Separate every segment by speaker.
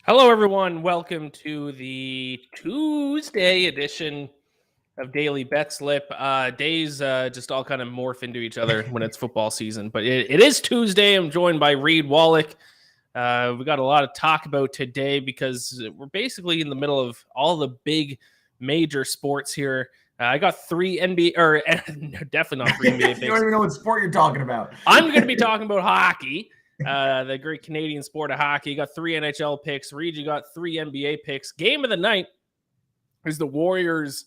Speaker 1: Hello, everyone. Welcome to the Tuesday edition of Daily Betslip. Days just all kind of morph into each other when it's football season, but it is Tuesday. I'm joined by Reed Wallach. We got a lot of talk about today because we're basically in the middle of all the big major sports here. I got three NBA, or definitely not three NBA picks.
Speaker 2: You don't even know what sport you're talking about.
Speaker 1: I'm going to be talking about hockey. The great Canadian sport of hockey. You got three NHL picks. Reed, you got three NBA picks. Game of the night is the Warriors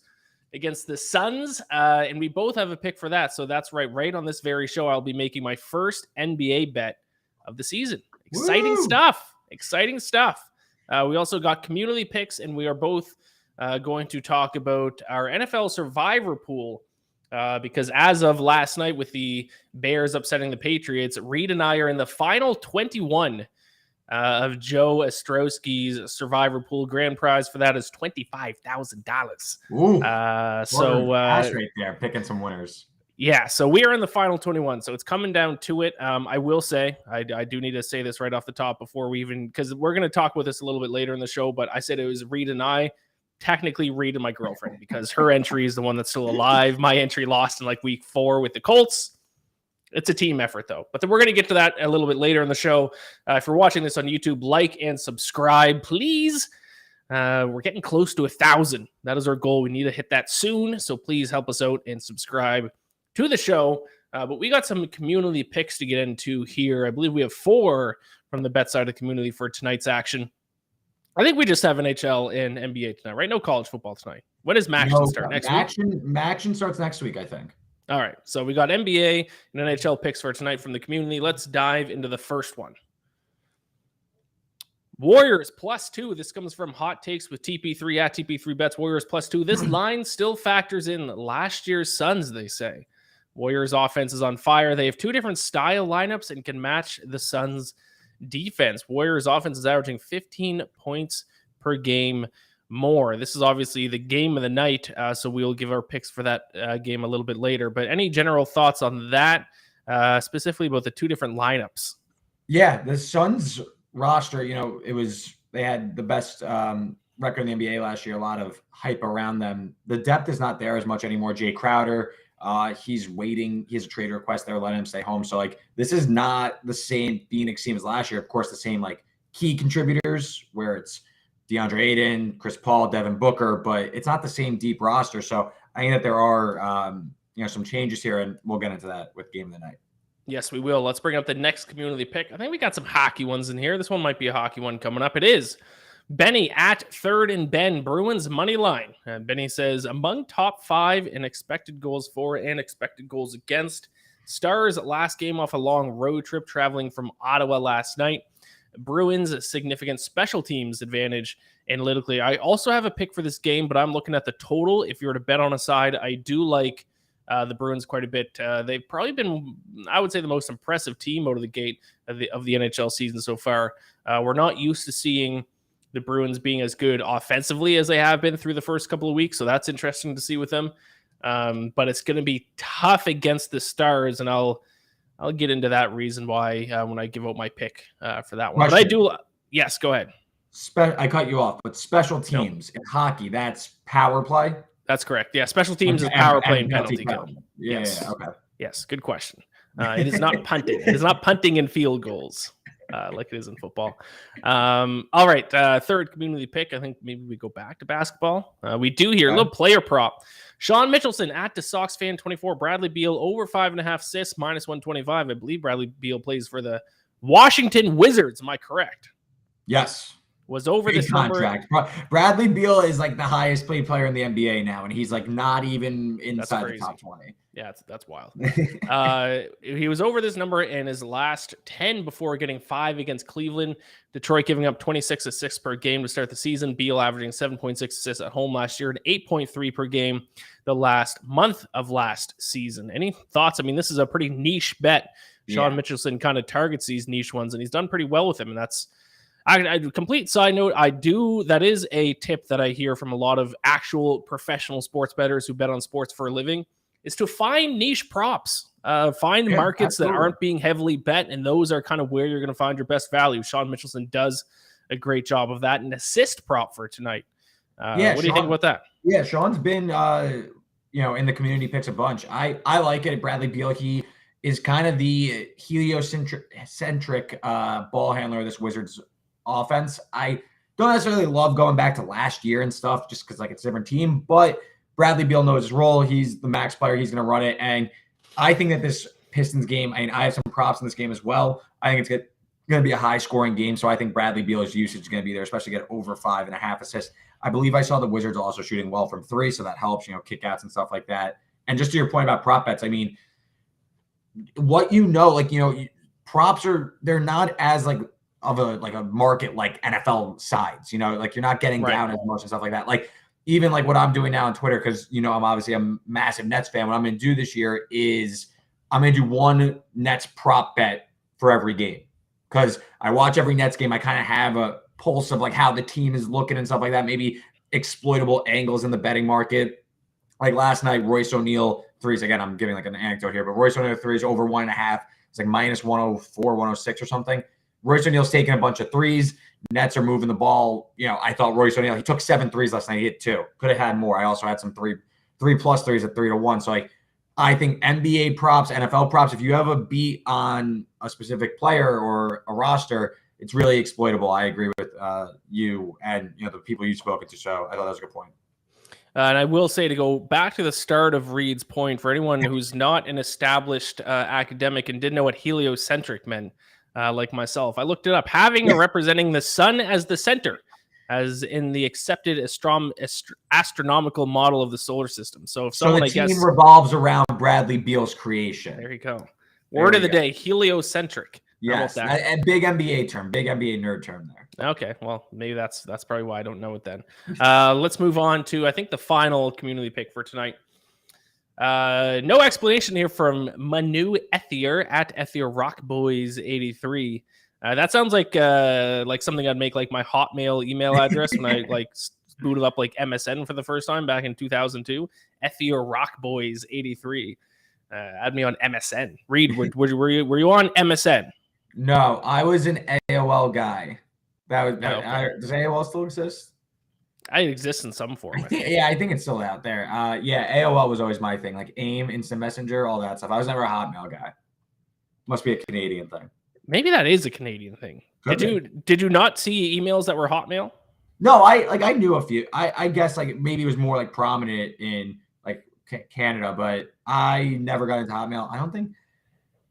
Speaker 1: against the Suns, and we both have a pick for that. So that's right. Right on this very show, I'll be making my first NBA bet of the season. Exciting stuff. Exciting stuff. We also got community picks, and we are both going to talk about our NFL Survivor pool. Because as of last night with the Bears upsetting the Patriots, Reed and I are in the final 21 of Joe Ostrowski's Survivor Pool. Grand prize for that is $25,000.
Speaker 2: So right there, picking some winners.
Speaker 1: Yeah, so we are in the final 21. So it's coming down to it. I will say, I do need to say this right off the top before we even, because we're going to talk about this a little bit later in the show, but I said it was Reed and I. Technically Reed and my girlfriend, because her entry is the one that's still alive. My entry lost in like week 4 with the Colts. It's a team effort though, but we're going to get to that a little bit later in the show. If you're watching this on YouTube, like and subscribe, please. We're getting close to 1,000. That is our goal. We need to hit that soon. So please help us out and subscribe to the show. But we got some community picks to get into here. I believe we have 4 from the BetSided community for tonight's action. I think we just have NHL and NBA tonight, right? No college football tonight. When does Maction start? Next week?
Speaker 2: Maction starts next week, I think.
Speaker 1: All right. So we got NBA and NHL picks for tonight from the community. Let's dive into the first one. Warriors +2. This comes from Hot Takes with TP3 at TP3 Bets. Warriors +2. This line still factors in last year's Suns, they say. Warriors offense is on fire. They have 2 different style lineups and can match the Suns' defense. Warriors offense is averaging 15 points per game more. This is obviously the game of the night, so we'll give our picks for that game a little bit later. But any general thoughts on that, specifically about the 2 different lineups?
Speaker 2: Yeah, the Suns roster, they had the best record in the NBA last year, a lot of hype around them. The depth is not there as much anymore. Jay Crowder, he's waiting. He has a trade request. They're letting him stay home. So, this is not the same Phoenix team as last year. Of course, the same, key contributors where it's DeAndre Ayton, Chris Paul, Devin Booker, but it's not the same deep roster. So, I think that there are, some changes here, and we'll get into that with Game of the Night.
Speaker 1: Yes, we will. Let's bring up the next community pick. I think we got some hockey ones in here. This one might be a hockey one coming up. It is Benny at Third and Ben, Bruins money line. Benny says, among top 5 in expected goals for and expected goals against. Stars last game off a long road trip traveling from Ottawa last night. Bruins significant special teams advantage analytically. I also have a pick for this game, but I'm looking at the total. If you were to bet on a side, I do like the Bruins quite a bit. They've probably been, I would say, the most impressive team out of the gate of the NHL season so far. We're not used to seeing the Bruins being as good offensively as they have been through the first couple of weeks. So that's interesting to see with them. But it's going to be tough against the Stars, and I'll get into that reason why when I give out my pick for that one. Question. But I do. Yes, go ahead.
Speaker 2: I cut you off, but special teams in hockey, that's power play?
Speaker 1: That's correct. Yeah, special teams is power play and penalty kill.
Speaker 2: Yes. Yeah, okay.
Speaker 1: Yes, good question. It is not punting. It is not punting and field goals. Like it is in football. All right, third community pick. I think maybe we go back to basketball. We do here a little player prop. Sean Mitchelson at the Sox fan 24. Bradley Beal over 5.5 assists -125. I believe Bradley Beal plays for the Washington Wizards. Am I correct?
Speaker 2: Yes.
Speaker 1: Was over this
Speaker 2: contract. Bradley Beal is the highest paid player in the NBA now, and he's not even inside the top 20.
Speaker 1: Yeah, that's wild. He was over this number in his last 10 before getting 5 against Cleveland. Detroit giving up 26 assists per game to start the season. Beal averaging 7.6 assists at home last year and 8.3 per game the last month of last season. Any thoughts? I mean, this is a pretty niche bet. Sean Mitchelson kind of targets these niche ones, and he's done pretty well with them, and that's complete side note, that is a tip that I hear from a lot of actual professional sports bettors who bet on sports for a living, is to find niche props, find markets that aren't being heavily bet, and those are kind of where you're going to find your best value. Sean Mitchelson does a great job of that. An assist prop for tonight.
Speaker 2: Yeah,
Speaker 1: what do you think about that?
Speaker 2: Yeah, Sean's been in the community picks a bunch. I like it. Bradley Beal, he is kind of the heliocentric ball handler of this Wizards offense. I don't necessarily love going back to last year and stuff just because like it's a different team, but Bradley Beal knows his role. He's the max player. He's going to run it. And I think that this Pistons game, I have some props in this game as well. I think it's going to be a high scoring game. So I think Bradley Beal's usage is going to be there, especially get over 5.5 assists. I believe I saw the Wizards also shooting well from three. So that helps, kickouts and stuff like that. And just to your point about prop bets, I mean, props they're not as like of a market like NFL sides, like you're not getting down as much and stuff like that. Like even like what I'm doing now on Twitter, because I'm obviously a massive Nets fan. What I'm going to do this year is I'm going to do one Nets prop bet for every game, because I watch every Nets game. I kind of have a pulse of like how the team is looking and stuff like that. Maybe exploitable angles in the betting market. Like last night, Royce O'Neal threes. Again, I'm giving like an anecdote here, but Royce O'Neal threes over 1.5. It's like minus 104, 106 or something. Royce O'Neal's taking a bunch of threes. Nets are moving the ball. I thought Royce O'Neal, he took 7 threes last night. He hit 2. Could have had more. I also had some 3+ threes at 3-1. So like, I think NBA props, NFL props, if you have a beat on a specific player or a roster, it's really exploitable. I agree with you and the people you've spoken to. So I thought that was a good point.
Speaker 1: And I will say, to go back to the start of Reed's point, for anyone who's not an established academic and didn't know what heliocentric meant, like myself, I looked it up. Having or representing the sun as the center, as in the accepted astronomical model of the solar system. So if someone,
Speaker 2: the team revolves around Bradley Beal's creation.
Speaker 1: There you go. Word of the day, heliocentric.
Speaker 2: Yes, a big NBA term, big NBA nerd term there.
Speaker 1: Okay, well, maybe that's probably why I don't know it then. Let's move on to, I think, the final community pick for tonight. No explanation here from Manu Ethier at Ethier Rock Boys 83. That sounds like something I'd make like my Hotmail email address when I like booted up like MSN for the first time back in 2002. Ethier Rock Boys 83. Add me on MSN. Reed, were you on MSN?
Speaker 2: No, I was an AOL guy. Does AOL still exist?
Speaker 1: I exist in some form.
Speaker 2: I think it's still out there. AOL was always my thing, like AIM, Instant Messenger, all that stuff. I was never a Hotmail guy. Must be a Canadian thing.
Speaker 1: Maybe that is a Canadian thing. Did you not see emails that were Hotmail?
Speaker 2: No, I knew a few. I guess like maybe it was more like prominent in like Canada, but I never got into Hotmail. I don't think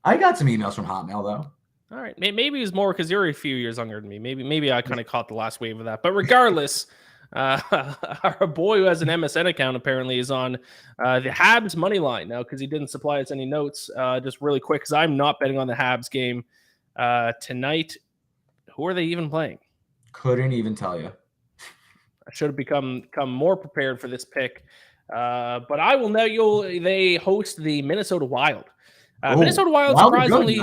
Speaker 2: I got some emails from Hotmail though.
Speaker 1: All right, maybe it was more because you're a few years younger than me. Maybe I kind of caught the last wave of that. But regardless, our boy who has an MSN account apparently is on the Habs money line now, because he didn't supply us any notes. Just really quick, because I'm not betting on the Habs game tonight. Who are they even playing?
Speaker 2: Couldn't even tell you.
Speaker 1: I should have become more prepared for this pick. But I will know they host the Minnesota Wild. Minnesota Wild surprisingly.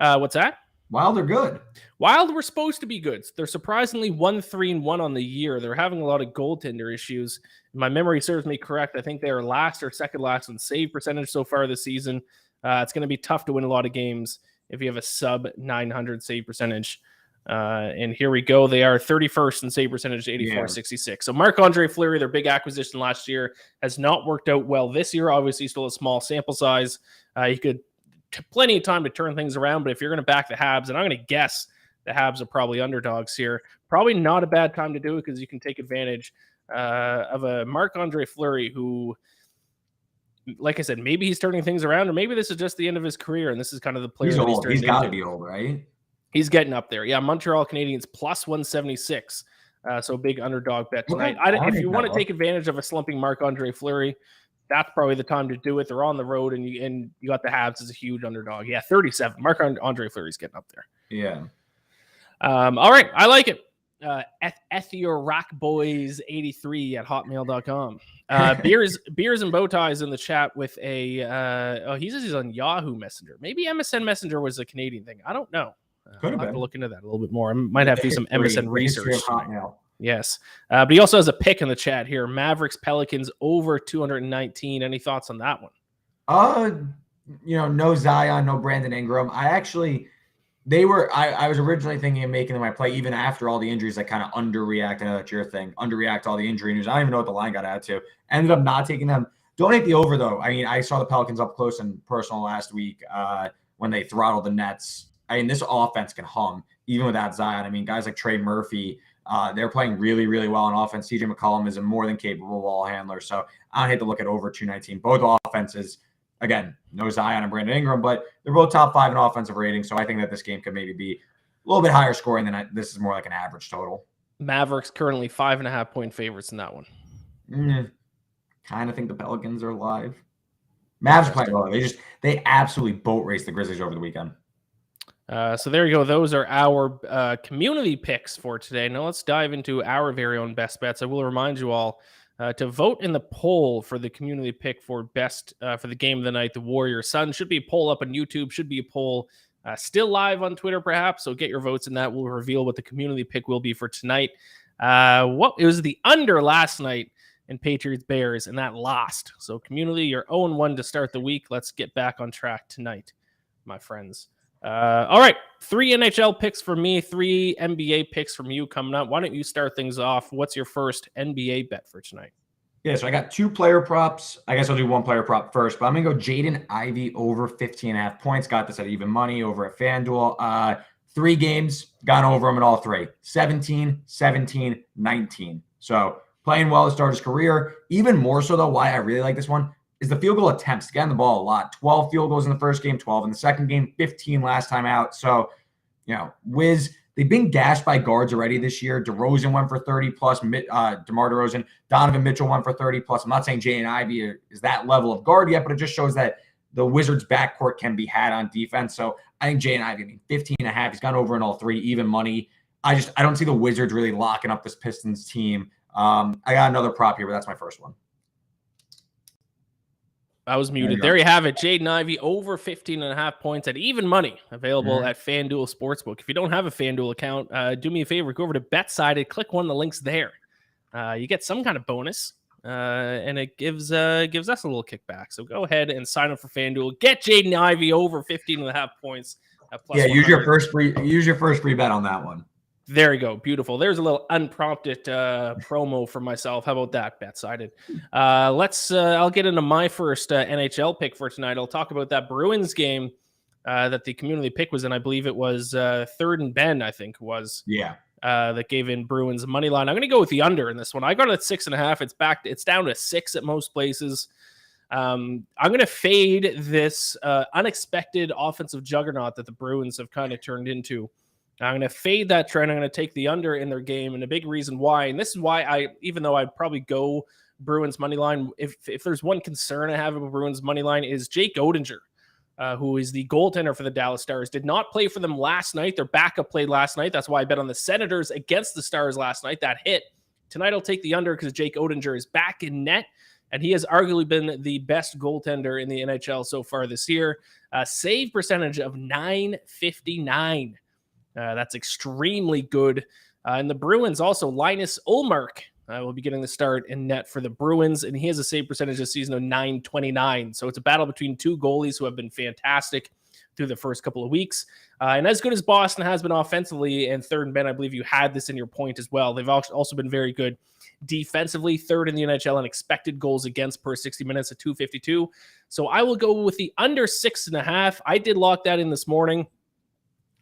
Speaker 1: What's that?
Speaker 2: Wild are good.
Speaker 1: Wild were supposed to be good. They're surprisingly 1-3-1 on the year. They're having a lot of goaltender issues. If my memory serves me correct, I think they are last or second last in save percentage so far this season. It's going to be tough to win a lot of games if you have a sub 900 save percentage. And here we go. They are 31st in save percentage, 84-66. So Marc-Andre Fleury, their big acquisition last year, has not worked out well this year. Obviously, still a small sample size. He could plenty of time to turn things around, but if you're going to back the Habs, and I'm going to guess the Habs are probably underdogs here, probably not a bad time to do it, because you can take advantage of a Marc-Andre Fleury who, like I said, maybe he's turning things around, or maybe this is just the end of his career, and this is kind of the player
Speaker 2: he's old. He's got to be old, right?
Speaker 1: He's getting up there. Yeah, Montreal Canadiens plus 176. So big underdog bet tonight. If you want to take advantage of a slumping Marc-Andre Fleury, that's probably the time to do it. They're on the road, and you got the Habs as a huge underdog. Yeah, 37. Marc-Andre Fleury's getting up there.
Speaker 2: Yeah.
Speaker 1: All right, I like it. Ethier Rock Boys 83 at hotmail.com. Beers and bow ties in the chat with a. He says he's on Yahoo Messenger. Maybe MSN Messenger was a Canadian thing. I don't know. I'll have to look into that a little bit more. I might have to do some MSN research. Yes. But he also has a pick in the chat here. Mavericks Pelicans over 219. Any thoughts on that one?
Speaker 2: No Zion, no Brandon Ingram. They were. I was originally thinking of making them my play even after all the injuries. I kind of underreact. I know that's your thing. Underreact to all the injury news. I don't even know what the line got out to. Ended up not taking them. Don't hate the over though. I mean, I saw the Pelicans up close and personal last week when they throttled the Nets. I mean, this offense can hum even without Zion. I mean, guys like Trey Murphy, they're playing really, really well on offense. CJ McCollum is a more than capable ball handler. So I don't hate to look at over 219. Both offenses. Again, no Zion and Brandon Ingram, but they're both top 5 in offensive rating. So I think that this game could maybe be a little bit higher scoring than this is more like an average total.
Speaker 1: Mavericks currently 5.5-point favorites in that one.
Speaker 2: Kind of think the Pelicans are live. Mavs are playing well. They absolutely boat raced the Grizzlies over the weekend.
Speaker 1: So there you go. Those are our community picks for today. Now let's dive into our very own best bets. I will remind you all to vote in the poll for the community pick for best for the game of the night, the Warriors Sun. Should be a poll up on YouTube. Should be a poll still live on Twitter, perhaps. So get your votes in that. We'll reveal what the community pick will be for tonight. It was the under last night in Patriots Bears, and that lost. So community, you're 0-1 to start the week. Let's get back on track tonight, my friends. All right, 3 NHL picks for me, 3 NBA picks from you coming up. Why don't you start things off? What's your first NBA bet for tonight?
Speaker 2: Yeah, so I got 2 player props. I guess I'll do 1 player prop first, but I'm going to go Jaden Ivey over 15.5 points. Got this at even money over at FanDuel. 3 games, gone over them in all 3. 17, 17, 19. So playing well to start his career. Even more so, though, why I really like this one is the field goal attempts. Getting the ball a lot. 12 field goals in the first game, 12 in the second game, 15 last time out. So, they've been gashed by guards already this year. DeRozan went for 30 plus. DeMar DeRozan, Donovan Mitchell went for 30 plus. I'm not saying Jaden Ivey is that level of guard yet, but it just shows that the Wizards' backcourt can be had on defense. So I think Jaden Ivey, 15.5. He's gone over in all 3, even money. I don't see the Wizards really locking up this Pistons team. I got another prop here, but that's my first one.
Speaker 1: I was muted. There you have it. Jaden Ivey over 15.5 points at even money, available at FanDuel Sportsbook. If you don't have a FanDuel account, do me a favor. Go over to BetSided. Click one of the links there. You get some kind of bonus, and it gives us a little kickback. So go ahead and sign up for FanDuel. Get Jaden Ivey over 15.5 points.
Speaker 2: Plus use your first free bet on that one.
Speaker 1: There you go. Beautiful. There's a little unprompted promo for myself. How about that, BetSided? I'll get into my first NHL pick for tonight. I'll talk about that Bruins game that the community pick was in. I believe it was Third and Ben, I think was.
Speaker 2: Yeah.
Speaker 1: That gave in Bruins money line. I'm going to go with the under in this one. I got it at 6.5. It's down to 6 at most places. I'm going to fade this unexpected offensive juggernaut that the Bruins have kind of turned into. I'm going to fade that trend. I'm going to take the under in their game. And a big reason why, and this is why even though I'd probably go Bruins money line, if there's one concern I have about Bruins money line is Jake Oettinger, who is the goaltender for the Dallas Stars, did not play for them last night. Their backup played last night. That's why I bet on the Senators against the Stars last night. That hit. Tonight I'll take the under because Jake Oettinger is back in net, and he has arguably been the best goaltender in the NHL so far this year. Save percentage of .959. That's extremely good. And the Bruins also, Linus Ullmark will be getting the start in net for the Bruins, and he has a save percentage this season of .929. So it's a battle between 2 goalies who have been fantastic through the first couple of weeks. And as good as Boston has been offensively, and Third and Ben, I believe you had this in your point as well. They've also been very good defensively, 3rd in the NHL in expected goals against per 60 minutes at .252. So I will go with the under 6.5. I did lock that in this morning.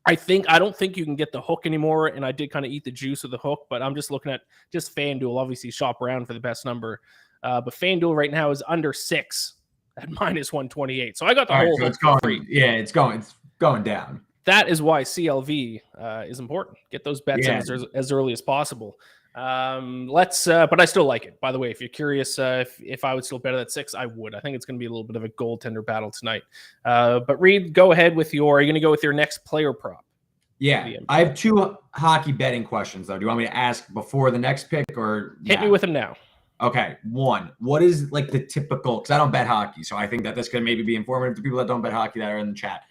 Speaker 1: I don't think you can get the hook anymore, and I did kind of eat the juice of the hook, but I'm just looking at just FanDuel. Obviously, shop around for the best number, but FanDuel right now is under 6 at -128. So I got the whole hook for free.
Speaker 2: Yeah, it's going down.
Speaker 1: That is why CLV is important. Get those bets in as early as possible. But I still like it. By the way, if you're curious, if I would still bet at 6, I would. I think it's going to be a little bit of a goaltender battle tonight. But Reed, go ahead with are you going to go with your next player prop?
Speaker 2: Yeah, I have 2 hockey betting questions though. Do you want me to ask before the next pick or
Speaker 1: hit me with them now?
Speaker 2: Okay. 1, what is like the typical, because I don't bet hockey, so I think that this could maybe be informative to people that don't bet hockey that are in the chat.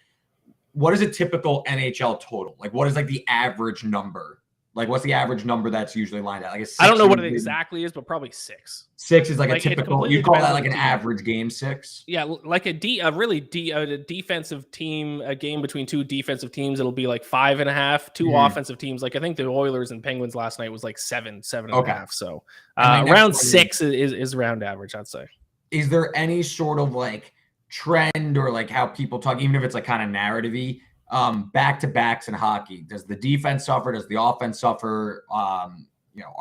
Speaker 2: What is a typical NHL total? Like what is like the average number? Like, what's the average number that's usually lined at? Like a 6?
Speaker 1: I don't know what it exactly is, but probably 6.
Speaker 2: 6 is like a typical. You call that like an average game 6?
Speaker 1: Yeah, like a defensive team, a game between two defensive teams, it'll be like 5.5. Two offensive teams, like I think the Oilers and Penguins last night was like 7.5. So around 6 is round average, I'd say.
Speaker 2: Is there any sort of like trend or like how people talk, even if it's like kind of narrative-y, back-to-backs in hockey? Does the defense suffer? Does the offense suffer? Are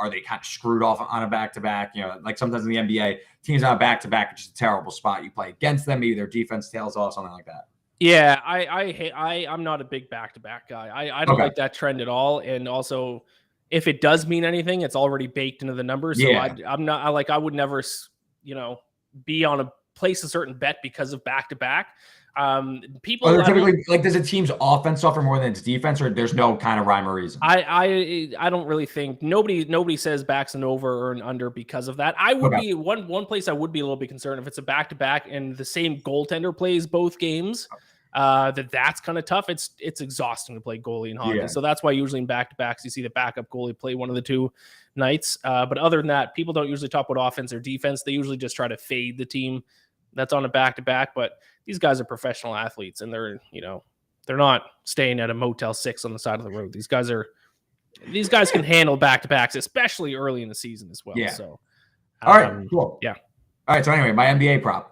Speaker 2: they kind of screwed off on a back-to-back? Like sometimes in the NBA, teams on a back-to-back are just a terrible spot. You play against them, maybe their defense tails off, something like that.
Speaker 1: Yeah, I'm not a big back-to-back guy. I don't like that trend at all. And also, if it does mean anything, it's already baked into the numbers. So I would never, be on place a certain bet because of back-to-back. People
Speaker 2: typically like, does a team's offense suffer more than its defense, or there's no kind of rhyme or reason?
Speaker 1: I don't really think nobody says backs and over or an under because of that. I would be one place I would be a little bit concerned if it's a back-to-back and the same goaltender plays both games. That's kind of tough. It's exhausting to play goalie in hockey. So that's why usually in back-to-backs you see the backup goalie play one of the two nights. But other than that, people don't usually talk about offense or defense. They usually just try to fade the team that's on a back-to-back. But these guys are professional athletes, and they're not staying at a Motel 6 on the side of the road. These guys can handle back-to-backs, especially early in the season as well. Yeah. So,
Speaker 2: all right, cool.
Speaker 1: Yeah.
Speaker 2: All right. So anyway, my NBA prop.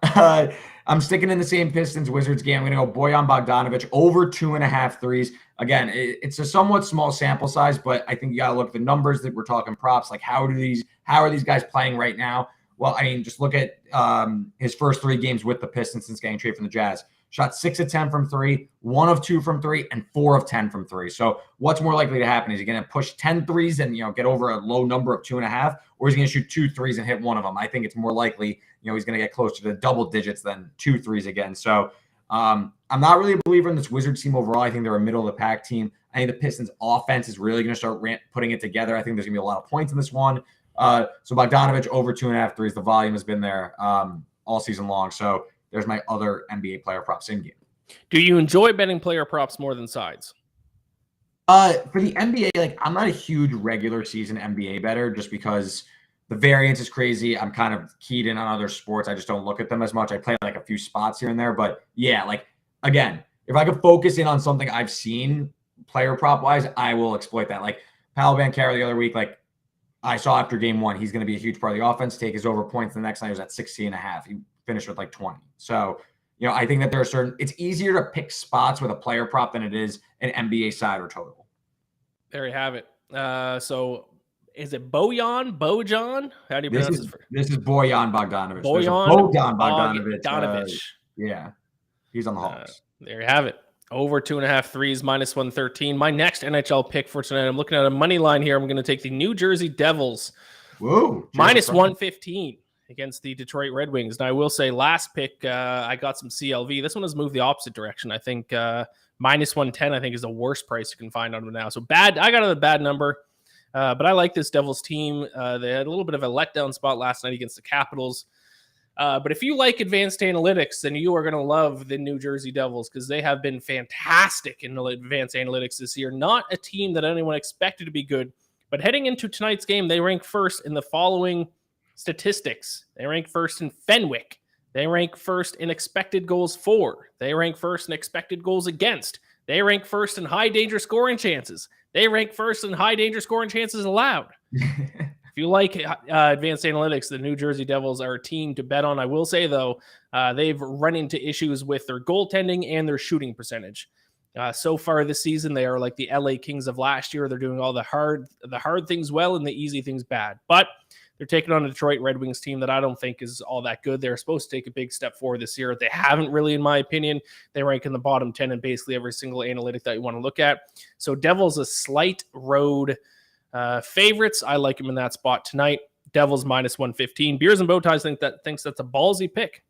Speaker 2: I'm sticking in the same Pistons Wizards game. I'm going to go Bojan Bogdanovic over 2.5 threes. Again, it's a somewhat small sample size, but I think you got to look at the numbers that we're talking props. Like how are these guys playing right now? Well, I mean, just look at his first 3 games with the Pistons since getting traded from the Jazz. Shot 6 of 10 from 3, 1 of 2 from 3, and 4 of 10 from 3. So what's more likely to happen? Is he going to push 10 threes and get over a low number of 2.5, or is he going to shoot 2 threes and hit one of them? I think it's more likely he's going to get closer to double digits than 2 threes again. So I'm not really a believer in this Wizards team overall. I think they're a middle of the pack team. I think the Pistons offense is really going to start putting it together. I think there's going to be a lot of points in this one. So Bogdanovic over 2.5 threes. The volume has been there all season long. So there's my other NBA player props in game.
Speaker 1: Do you enjoy betting player props more than sides?
Speaker 2: For the NBA, like I'm not a huge regular season NBA bettor just because the variance is crazy. I'm kind of keyed in on other sports. I just don't look at them as much. I play like a few spots here and there, but yeah, like again, if I could focus in on something I've seen player prop wise, I will exploit that. Like Paolo Banchero the other week, like I saw after game 1, he's going to be a huge part of the offense, take his over points. The next night he was at 60.5. He finished with like 20. So, I think that there are it's easier to pick spots with a player prop than it is an NBA side or total.
Speaker 1: There you have it. So is it Bojan? How do you pronounce this?
Speaker 2: This is Bojan Bogdanovic.
Speaker 1: Bojan
Speaker 2: Bogdanovic. Yeah. He's on the Hawks.
Speaker 1: There you have it. Over 2.5 threes, minus 113. My next NHL pick for tonight, I'm looking at a money line here. I'm going to take the New Jersey Devils.
Speaker 2: Whoa.
Speaker 1: Minus 115 against the Detroit Red Wings. Now, I will say last pick, I got some CLV. This one has moved the opposite direction. I think minus 110, I think, is the worst price you can find on them now. So bad. I got a bad number, but I like this Devils team. They had a little bit of a letdown spot last night against the Capitals. But if you like advanced analytics, then you are going to love the New Jersey Devils because they have been fantastic in advanced analytics this year. Not a team that anyone expected to be good, but heading into tonight's game, they rank first in the following statistics. They rank first in Fenwick. They rank first in expected goals for. They rank first in expected goals against. They rank first in high danger scoring chances. They rank first in high danger scoring chances allowed. If you like advanced analytics, the New Jersey Devils are a team to bet on. I will say, though, they've run into issues with their goaltending and their shooting percentage. So far this season, they are like the LA Kings of last year. They're doing all the hard things well and the easy things bad. But they're taking on a Detroit Red Wings team that I don't think is all that good. They're supposed to take a big step forward this year. They haven't really, in my opinion. They rank in the bottom 10 in basically every single analytic that you want to look at. So Devils a slight road favorites. I like him in that spot tonight. Devils minus 115. Beers and Bowties thinks that's a ballsy pick.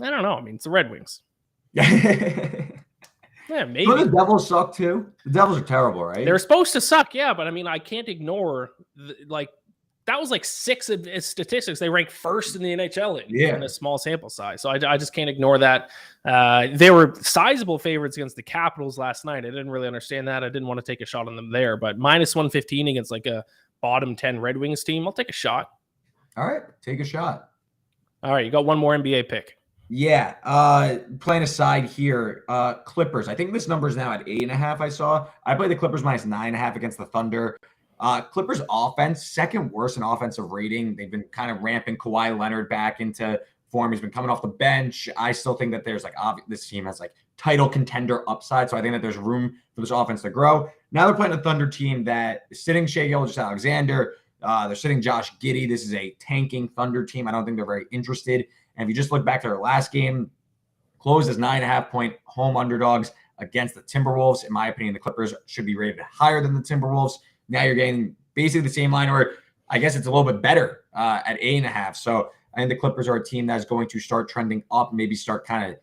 Speaker 1: I don't know. I mean, it's the Red Wings. Yeah, maybe.
Speaker 2: But the Devils suck too. The Devils are terrible, right?
Speaker 1: They're supposed to suck, yeah. But I mean, I can't ignore that was like 6 statistics. They ranked first in the NHL in a small sample size. So I just can't ignore that. They were sizable favorites against the Capitals last night. I didn't really understand that. I didn't want to take a shot on them there, but minus 115 against like a bottom 10 Red Wings team. I'll take a shot.
Speaker 2: All right. Take a shot.
Speaker 1: All right. You got one more NBA pick.
Speaker 2: Yeah. Playing aside here, Clippers. I think this number is now at 8.5. I saw. I played the Clippers minus 9.5 against the Thunder. Clippers offense, second worst in offensive rating. They've been kind of ramping Kawhi Leonard back into form. He's been coming off the bench. I still think that there's this team has like title contender upside. So I think that there's room for this offense to grow. Now they're playing a Thunder team that is sitting Shai Gilgeous-Alexander. They're sitting Josh Giddey. This is a tanking Thunder team. I don't think they're very interested. And if you just look back to their last game, closed as 9.5-point home underdogs against the Timberwolves. In my opinion, the Clippers should be rated higher than the Timberwolves. Now you're getting basically the same line, or I guess it's a little bit better at 8.5. So I think the Clippers are a team that's going to start trending up, maybe start kind of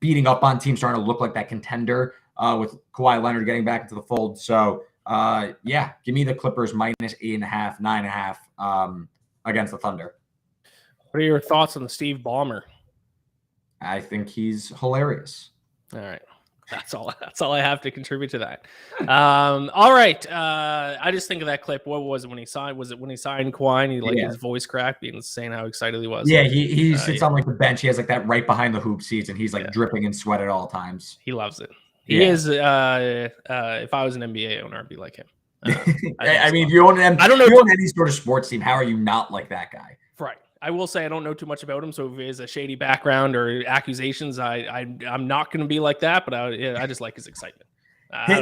Speaker 2: beating up on teams, starting to look like that contender with Kawhi Leonard getting back into the fold. So, give me the Clippers minus 8.5, 9.5 against the Thunder.
Speaker 1: What are your thoughts on the Steve Ballmer?
Speaker 2: I think he's hilarious.
Speaker 1: All right. That's all I have to contribute to that. All right. I just think of that clip. What was it when he signed? Was it when he signed Kawhi and his voice cracked, being saying how excited he was?
Speaker 2: Yeah, he sits on like the bench. He has like that right behind the hoop seats, and he's like dripping in sweat at all times.
Speaker 1: He loves it. He is. If I was an NBA owner, I'd be like him.
Speaker 2: I mean, if you own I don't know. If you own any sort of sports team, how are you not like that guy?
Speaker 1: Right. I will say I don't know too much about him, so if he has a shady background or accusations, I'm not going to be like that. But I just like his excitement.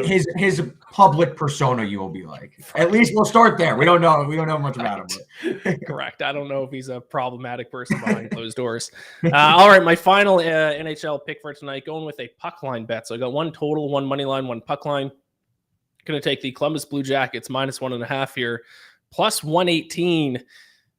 Speaker 2: His public persona, you will be like. At least we'll start there. We don't know much about him.
Speaker 1: Correct. I don't know if he's a problematic person behind closed doors. All right, my final NHL pick for tonight, going with a puck line bet. So I got one total, one money line, one puck line. Going to take the Columbus Blue Jackets minus 1.5 here, plus 118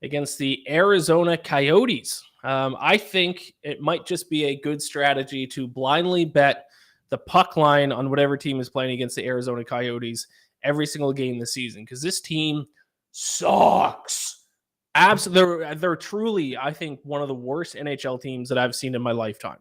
Speaker 1: against the Arizona Coyotes. I think it might just be a good strategy to blindly bet the puck line on whatever team is playing against the Arizona Coyotes every single game this season, because this team sucks. Absolutely, they're truly, I think, one of the worst NHL teams that I've seen in my lifetime.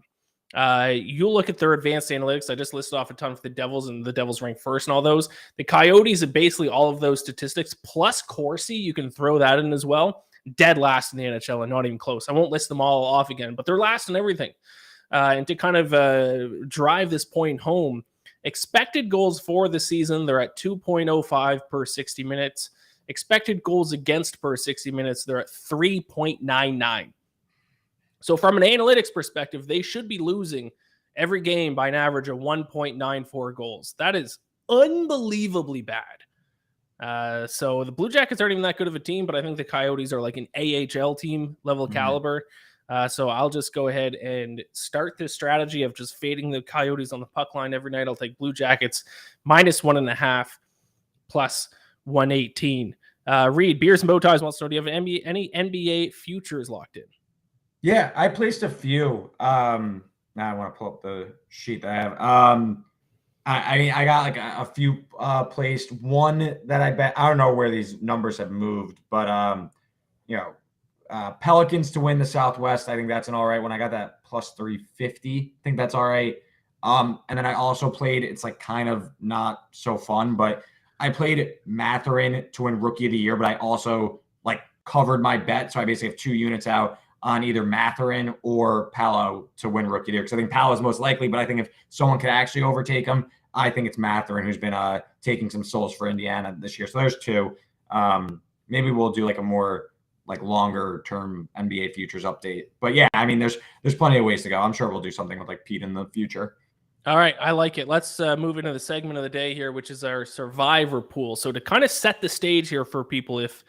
Speaker 1: You look at their advanced analytics. I just listed off a ton for the Devils, and the Devils rank first and all those. The Coyotes have basically all of those statistics, plus Corsi. You can throw that in as well. Dead last in the NHL and not even close. I won't list them all off again, but they're last in everything. And to kind of drive this point home, expected goals for the season, they're at 2.05 per 60 minutes. Expected goals against per 60 minutes, they're at 3.99. So from an analytics perspective, they should be losing every game by an average of 1.94 goals. That is unbelievably bad. So the Blue Jackets aren't even that good of a team, but I think the Coyotes are like an AHL team level caliber. So I'll just go ahead and start this strategy of just fading the Coyotes on the puck line every night. I'll take Blue Jackets minus 1.5 plus 118. Reed, Beers and Bowties wants to know, do you have any NBA futures locked in?
Speaker 2: Yeah, I placed a few. Now I want to pull up the sheet that I have. I got like a few placed. One that I bet, I don't know where these numbers have moved, but Pelicans to win the Southwest, I think that's an all right one. I got that plus 350. I think that's all right. And then I also played, it's like kind of not so fun, but I played Mathurin to win Rookie of the Year, but I also like covered my bet. So I basically have 2 units out on either Mathurin or Paolo to win Rookie of the Year. Because I think Paolo is most likely, but I think if someone could actually overtake him, I think it's Mathurin, who's been taking some souls for Indiana this year. So there's 2. Maybe we'll do like a more like longer term NBA futures update. But yeah, I mean, there's plenty of ways to go. I'm sure we'll do something with like Pete in the future.
Speaker 1: All right, I like it. Let's move into the segment of the day here, which is our survivor pool. So to kind of set the stage here for people, if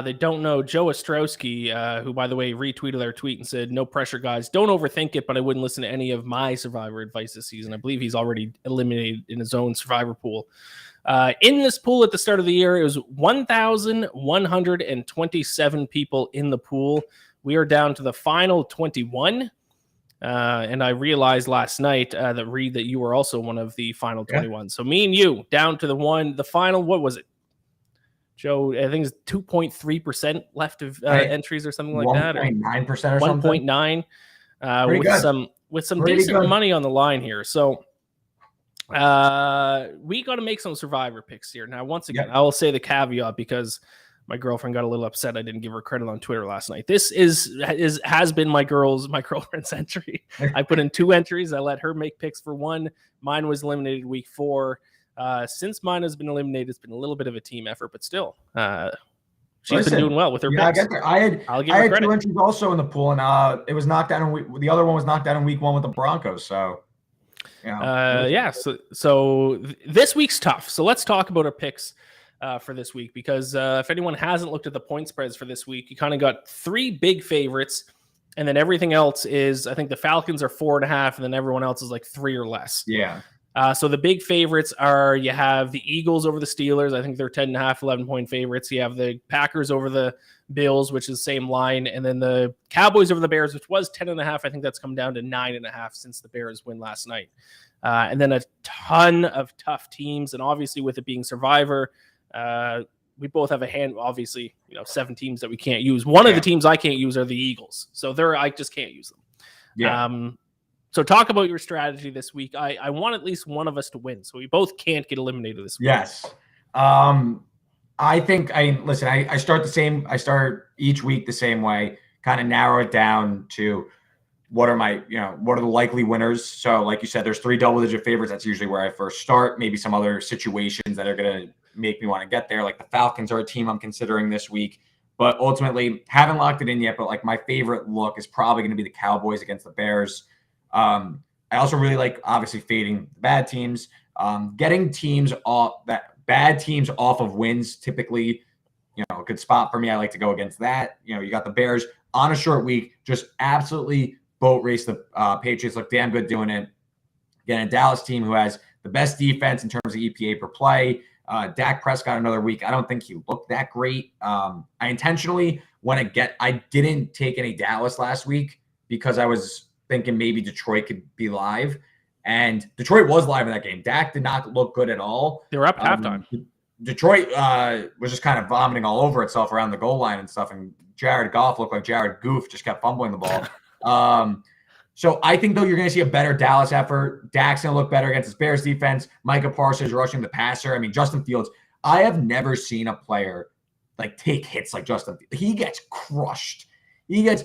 Speaker 1: they don't know, Joe Ostrowski, who, by the way, retweeted our tweet and said, "No pressure, guys. Don't overthink it, but I wouldn't listen to any of my survivor advice this season." I believe he's already eliminated in his own survivor pool. In this pool at the start of the year, it was 1,127 people in the pool. We are down to the final 21. And I realized last night that Reed, that you were also one of the final 21. So me and you down to the final, what was it? Joe, I think it's 2.3% left of entries or something like that.
Speaker 2: 1.9% or something.
Speaker 1: 1.9 with some decent money on the line here. So we got to make some survivor picks here. Now, once again, I will say the caveat because my girlfriend got a little upset I didn't give her credit on Twitter last night. This has been my girlfriend's entry. I put in 2 entries. I let her make picks for one. Mine was eliminated week 4. Since mine has been eliminated, it's been a little bit of a team effort, but still, she's been doing well with her picks.
Speaker 2: I had 2 entries also in the pool, and it was knocked out the other one was knocked out in week 1 with the Broncos. So,
Speaker 1: So this week's tough. So let's talk about our picks for this week, because if anyone hasn't looked at the point spreads for this week, you kind of got 3 big favorites, and then everything else is, I think the Falcons are 4.5, and then everyone else is like 3 or less.
Speaker 2: Yeah.
Speaker 1: So the big favorites are, you have the Eagles over the Steelers. I think they're 10.5, 11-point favorites. You have the Packers over the Bills, which is the same line. And then the Cowboys over the Bears, which was 10.5. I think that's come down to 9.5 since the Bears win last night. And then a ton of tough teams. And obviously with it being Survivor, we both have a hand, obviously, 7 teams that we can't use. One of the teams I can't use are the Eagles. So I just can't use them.
Speaker 2: Yeah.
Speaker 1: So talk about your strategy this week. I want at least one of us to win, so we both can't get eliminated this week.
Speaker 2: Yes. I think I start the same. I start each week the same way, kind of narrow it down to what are the likely winners. So like you said, there's 3 double-digit favorites. That's usually where I first start. Maybe some other situations that are going to make me want to get there. Like the Falcons are a team I'm considering this week, but ultimately haven't locked it in yet. But like my favorite look is probably going to be the Cowboys against the Bears. I also really like obviously fading the bad teams, getting bad teams off of wins. Typically, a good spot for me. I like to go against that. You got the Bears on a short week, just absolutely boat race. The Patriots look damn good doing it. Again, a Dallas team who has the best defense in terms of EPA per play. Dak Prescott another week. I don't think he looked that great. I intentionally I didn't take any Dallas last week because I was thinking maybe Detroit could be live, and Detroit was live in that game. Dak did not look good at all.
Speaker 1: They were up halftime.
Speaker 2: Detroit was just kind of vomiting all over itself around the goal line and stuff, and Jared Goff looked like Jared Goof, just kept fumbling the ball. So I think, though, you're going to see a better Dallas effort. Dak's going to look better against his Bears defense. Micah Parsons rushing the passer. I mean, Justin Fields, I have never seen a player take hits like Justin Fields. He gets crushed. He gets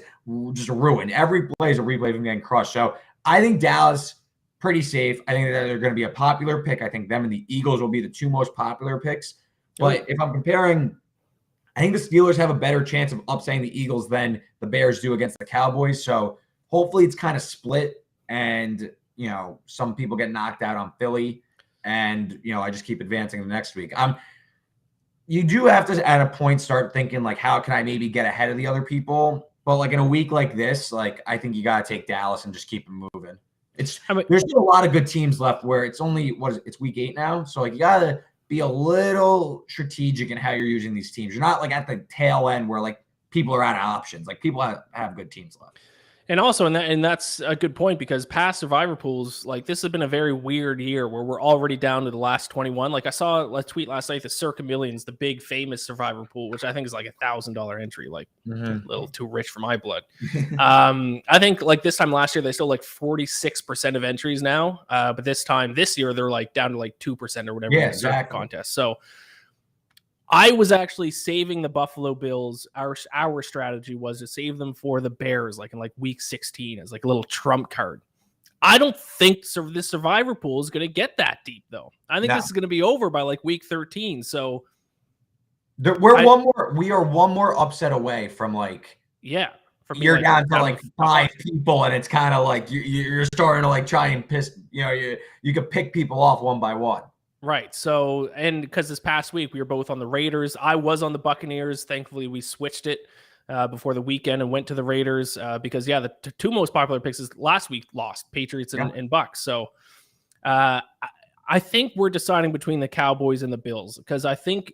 Speaker 2: just ruined. Every play is a replay of him getting crushed. So I think Dallas, pretty safe. I think that they're going to be a popular pick. I think them and the Eagles will be the 2 most popular picks. But if I'm comparing, I think the Steelers have a better chance of upsetting the Eagles than the Bears do against the Cowboys. So hopefully it's kind of split, and, some people get knocked out on Philly, and, I just keep advancing the next week. You do have to, at a point, start thinking, how can I maybe get ahead of the other people? But in a week like this, I think you got to take Dallas and just keep them moving. There's still a lot of good teams left where it's only, it's week 8 now. So you got to be a little strategic in how you're using these teams. You're not at the tail end where people are out of options. People have good teams left.
Speaker 1: And also, and that's a good point, because past Survivor pools, this has been a very weird year where we're already down to the last 21. I saw a tweet last night, the Circa Millions, the big famous Survivor pool, which I think is $1,000 entry, a little too rich for my blood. I think this time last year, they still 46% of entries now. But this year, they're down to 2% or whatever.
Speaker 2: Yeah,
Speaker 1: in the Circa contest. So I was actually saving the Buffalo Bills. Our strategy was to save them for the Bears, in week 16 as a little trump card. I don't think this Survivor pool is going to get that deep, though. I think this is going to be over by week 13. So
Speaker 2: we are one more upset away from you're down to 5 people, and it's kind of you're starting to try and piss. You could pick people off one by one.
Speaker 1: Right. So, and because this past week we were both on the Raiders, I was on the Buccaneers. Thankfully, we switched it before the weekend and went to the Raiders because, the 2 most popular picks is last week lost, Patriots and Bucs. So I think we're deciding between the Cowboys and the Bills, because I think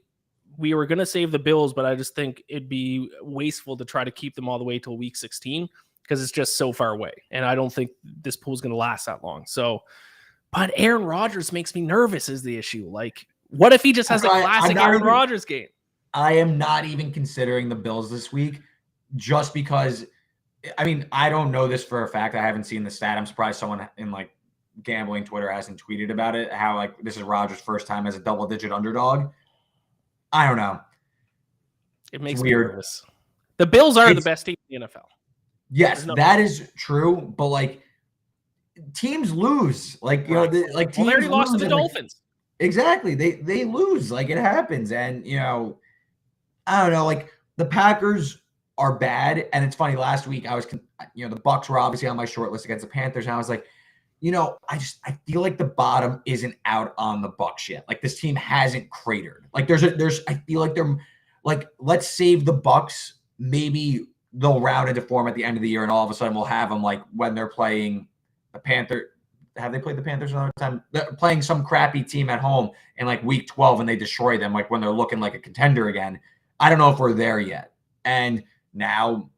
Speaker 1: we were going to save the Bills, but I just think it'd be wasteful to try to keep them all the way till week 16 because it's just so far away. And I don't think this pool is going to last that long. So, but Aaron Rodgers makes me nervous is the issue. What if he just has a classic Aaron Rodgers game?
Speaker 2: I am not even considering the Bills this week just because, I mean, I don't know this for a fact. I haven't seen the stat. I'm surprised someone in like gambling Twitter hasn't tweeted about it, how like this is Rodgers' first time as a double-digit underdog. I don't know.
Speaker 1: It makes me nervous. The Bills are the best team in the NFL.
Speaker 2: Yes, that is true, but like teams lose. Like, you know, like teams
Speaker 1: they already lost to the Dolphins.
Speaker 2: Exactly. They lose. Like, it happens. And, you know, I don't know, like the Packers are bad. And it's funny, last week I was, you know, the Bucs were obviously on my short list against the Panthers. And I was like, you know, I feel like the bottom isn't out on the Bucs yet. Like this team hasn't cratered. Like I feel like they're like, let's save the Bucs. Maybe they'll round into form at the end of the year, and all of a sudden we'll have them like when they're playing the Panther. Have they played the Panthers another time? They're playing some crappy team at home in like week 12 and they destroy them, like when they're looking like a contender again. I don't know if we're there yet. And now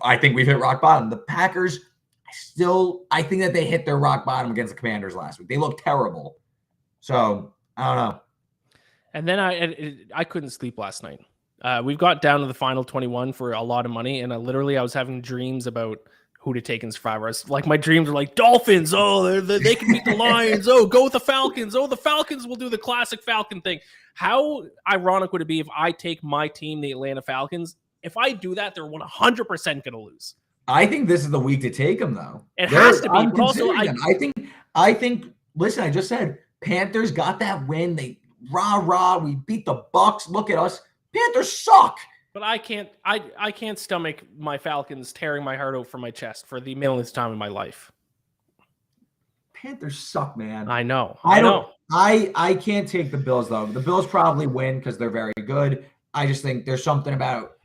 Speaker 2: I think we've hit rock bottom. The Packers, I think that they hit their rock bottom against the Commanders last week. They look terrible. So I don't know.
Speaker 1: And then I couldn't sleep last night. We've got down to the final 21 for a lot of money, and I was having dreams about who to take in Survivor. Like my dreams were like Dolphins. Oh, they can beat the Lions. Oh, go with the Falcons. Oh, the Falcons will do the classic Falcon thing. How ironic would it be if I take my team, the Atlanta Falcons? If I do that, they're 100% going to lose.
Speaker 2: I think this is the week to take them, though.
Speaker 1: It has to be.
Speaker 2: But also, I think. Listen, I just said Panthers got that win. They we beat the Bucs. Look at us. Panthers suck.
Speaker 1: But I can't stomach my Falcons tearing my heart out from my chest for the millionth time in my life.
Speaker 2: Panthers suck, man.
Speaker 1: I know.
Speaker 2: I can't take the Bills, though. The Bills probably win because they're very good. I just think there's something about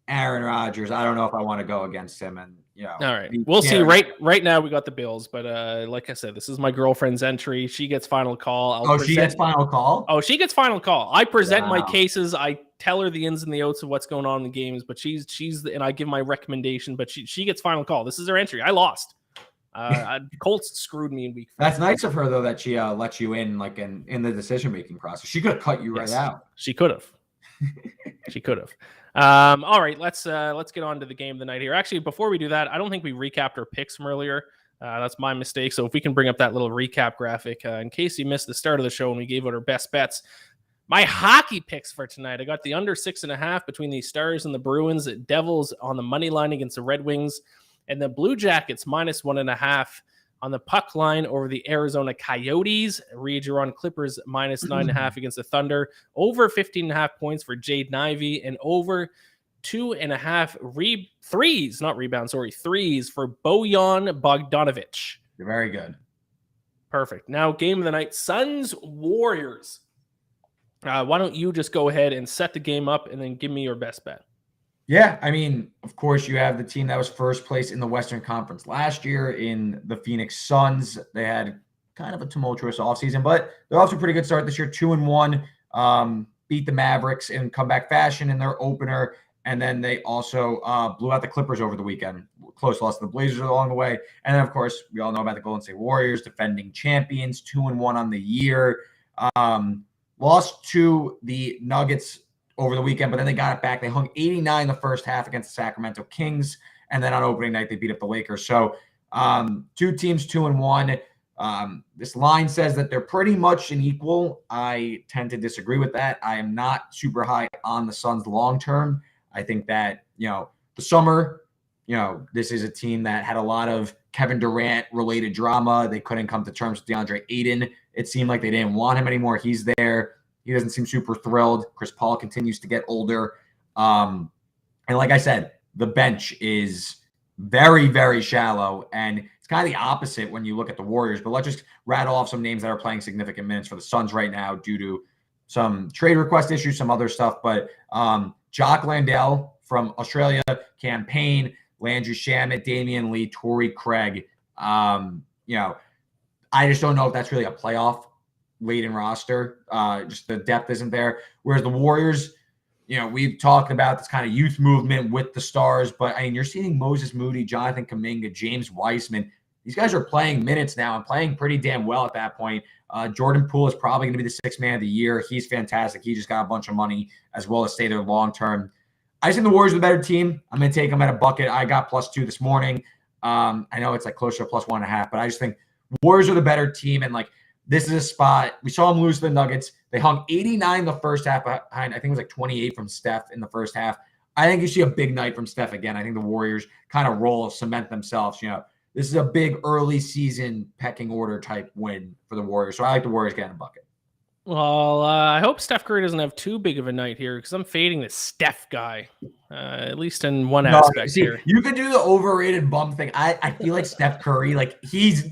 Speaker 2: Aaron Rodgers. I don't know if I want to go against him. And, you know.
Speaker 1: All right. We'll see. Right now we got the Bills. But like I said, this is my girlfriend's entry. She gets final call.
Speaker 2: She gets final call?
Speaker 1: Oh, she gets final call. I present my cases. I tell her the ins and the outs of what's going on in the games. But and I give my recommendation. But she gets final call. This is her entry. I lost. Colts screwed me in week 5.
Speaker 2: That's nice of her, though, that she let you in like in the decision-making process. She could have cut you right out.
Speaker 1: She could have. She could have. All right, let's get on to the game of the night here. Actually, before we do that, I don't think we recapped our picks from earlier. That's my mistake. So if we can bring up that little recap graphic, in case you missed the start of the show when we gave out our best bets. My hockey picks for tonight. I got the under 6.5 between the Stars and the Bruins. Devils on the money line against the Red Wings, and the Blue Jackets -1.5 on the puck line over the Arizona Coyotes. Reed, you're on Clippers -9.5 against the Thunder. Over 15.5 points for Jade Ivey, and over 2.5 threes for Bojan Bogdanovic.
Speaker 2: You're very good.
Speaker 1: Perfect. Now, game of the night, Suns Warriors. Why don't you just go ahead and set the game up and then give me your best bet?
Speaker 2: Yeah, I mean, of course, you have the team that was first place in the Western Conference last year in the Phoenix Suns. They had kind of a tumultuous offseason, but they're off to a pretty good start this year, 2-1. Beat the Mavericks in comeback fashion in their opener, and then they also blew out the Clippers over the weekend. Close loss to the Blazers along the way. And then, of course, we all know about the Golden State Warriors, defending champions, 2-1 on the year. Lost to the Nuggets over the weekend, but then they got it back. They hung 89 the first half against the Sacramento Kings, and then on opening night they beat up the Lakers. So two teams 2-1. This line says that they're pretty much an equal. I tend to disagree with that. I am not super high on the Suns long term. I think that, you know, the summer, you know, this is a team that had a lot of Kevin Durant related drama. They couldn't come to terms with DeAndre Ayton. It seemed like they didn't want him anymore. He's there. He doesn't seem super thrilled. Chris Paul continues to get older. And like I said, the bench is very, very shallow. And it's kind of the opposite when you look at the Warriors. But let's just rattle off some names that are playing significant minutes for the Suns right now due to some trade request issues, some other stuff. But Jock Landale from Australia, Cam Payne, Landry Shamet, Damian Lee, Torrey Craig. You know, I just don't know if that's really a playoff laden roster. Just the depth isn't there. Whereas the Warriors, you know, we've talked about this kind of youth movement with the stars, but I mean, you're seeing Moses Moody, Jonathan Kuminga, James Wiseman, these guys are playing minutes now and playing pretty damn well at that point. Jordan Poole is probably going to be the sixth man of the year. He's fantastic. He just got a bunch of money as well as stay there long term. I just think the Warriors are the better team. I'm going to take them at a bucket. I got +2 this morning. I know it's like closer to +1.5, but I just think Warriors are the better team. And like, this is a spot. We saw them lose to the Nuggets. They hung 89 the first half behind. I think it was like 28 from Steph in the first half. I think you see a big night from Steph again. I think the Warriors kind of roll, cement themselves. This is a big early season pecking order type win for the Warriors. So I like the Warriors getting a bucket.
Speaker 1: Well, I hope Steph Curry doesn't have too big of a night here because I'm fading the Steph guy, at least in one aspect here.
Speaker 2: You could do the overrated bump thing. I feel like Steph Curry, like he's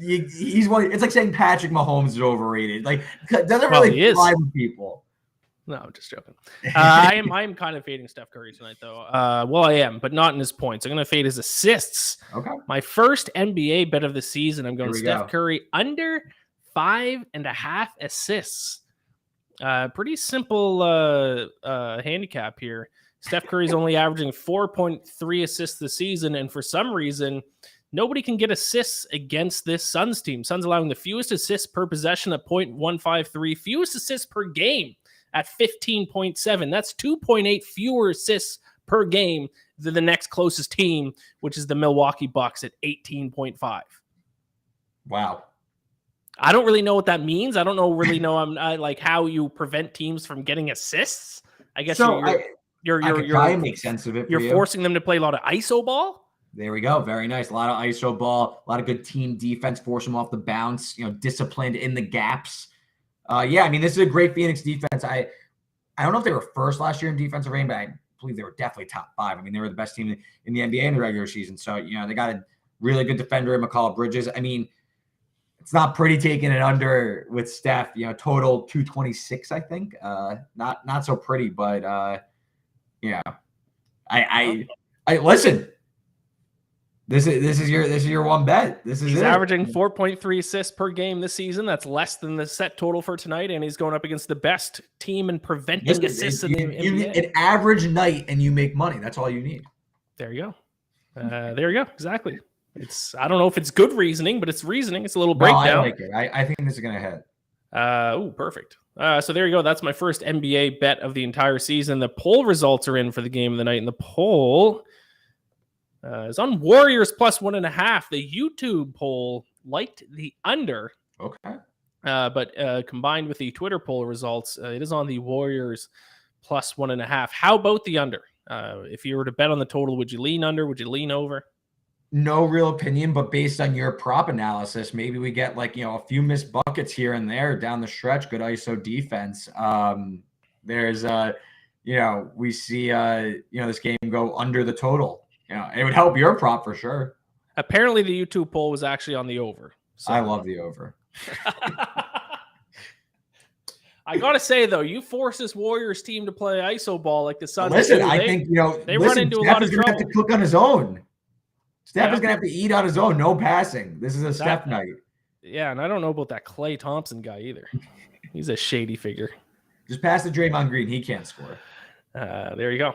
Speaker 2: one. It's like saying Patrick Mahomes is overrated. Like doesn't really fly with people.
Speaker 1: No, I'm just joking. I am kind of fading Steph Curry tonight, though. Well, I am, but not in his points. I'm going to fade his assists.
Speaker 2: Okay.
Speaker 1: My first NBA bet of the season, I'm going Steph Curry under 5.5 assists. Pretty simple handicap here. Steph Curry's only averaging 4.3 assists this season, and for some reason, nobody can get assists against this Suns team. Suns allowing the fewest assists per possession at 0.153, fewest assists per game at 15.7. That's 2.8 fewer assists per game than the next closest team, which is the Milwaukee Bucks at 18.5.
Speaker 2: Wow.
Speaker 1: I don't really know what that means. I don't really know like how you prevent teams from getting assists. I guess
Speaker 2: you're make sense of it.
Speaker 1: You're forcing them to play a lot of ISO ball.
Speaker 2: There we go. Very nice. A lot of ISO ball, a lot of good team defense, force them off the bounce, disciplined in the gaps. Yeah, I mean, this is a great Phoenix defense. I don't know if they were first last year in defensive rating, but I believe they were definitely top 5. I mean, they were the best team in the NBA in the regular season. So, they got a really good defender in McCall Bridges. I mean, it's not pretty taking it under with Steph, total 226, I think. Not so pretty, but I listen. This is your one bet. He's
Speaker 1: averaging 4.3 assists per game this season. That's less than the set total for tonight, and he's going up against the best team in preventing assists in the NBA.
Speaker 2: An average night, and you make money. That's all you need.
Speaker 1: There you go. There you go. Exactly. I don't know if it's good reasoning, but it's reasoning. It's a little breakdown.
Speaker 2: I like it. I think this is going to hit.
Speaker 1: Perfect. So there you go. That's my first NBA bet of the entire season. The poll results are in for the game of the night, and the poll is on Warriors +1.5. The YouTube poll liked the under.
Speaker 2: Okay.
Speaker 1: But combined with the Twitter poll results, it is on the Warriors +1.5. How about the under? If you were to bet on the total, would you lean under? Would you lean over?
Speaker 2: No real opinion, but based on your prop analysis, maybe we get a few missed buckets here and there down the stretch. Good ISO defense. There's we see this game go under the total. It would help your prop for sure.
Speaker 1: Apparently, the YouTube poll was actually on the over. So.
Speaker 2: I love the over.
Speaker 1: I gotta say though, you force this Warriors team to play ISO ball like the Suns.
Speaker 2: Listen, I think
Speaker 1: they run into a lot of trouble.
Speaker 2: Have to cook on his own. Steph is going to have to eat on his own. No passing. This is a Steph night.
Speaker 1: Yeah, and I don't know about that Klay Thompson guy either. He's a shady figure.
Speaker 2: Just pass to Draymond Green. He can't score.
Speaker 1: There you go.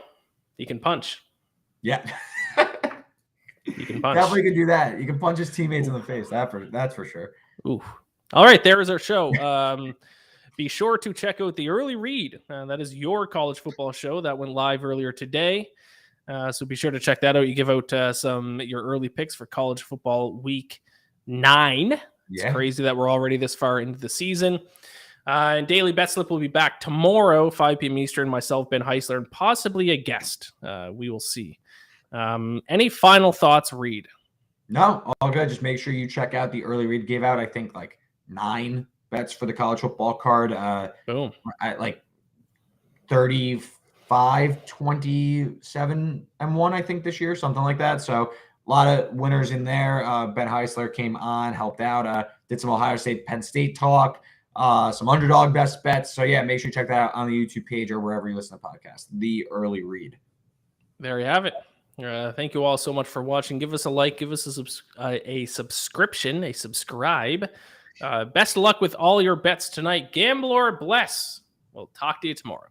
Speaker 1: He can punch.
Speaker 2: Yeah.
Speaker 1: He can punch.
Speaker 2: Definitely can do that. You can punch his teammates in the face. That's for sure.
Speaker 1: Ooh. All right, there is our show. Be sure to check out the early read. That is your college football show that went live earlier today. So be sure to check that out. You give out your early picks for college football week 9. Yeah. It's crazy that we're already this far into the season. And Daily Betslip will be back tomorrow, 5 p.m. Eastern. Myself, Ben Heisler, and possibly a guest. We will see. Any final thoughts, Reed?
Speaker 2: No, all good. Just make sure you check out the early read. Gave out, I think, 9 bets for the college football card.
Speaker 1: Boom.
Speaker 2: At 35, 27, and 1, I think, this year, something like that. So a lot of winners in there. Ben Heisler came on, helped out, did some Ohio State, Penn State talk, some underdog best bets. So yeah, make sure you check that out on the YouTube page or wherever you listen to podcasts. The early read.
Speaker 1: There you have it. Thank you all so much for watching. Give us a like, give us a subscription, a subscribe. Best of luck with all your bets tonight. Gamble or bless. We'll talk to you tomorrow.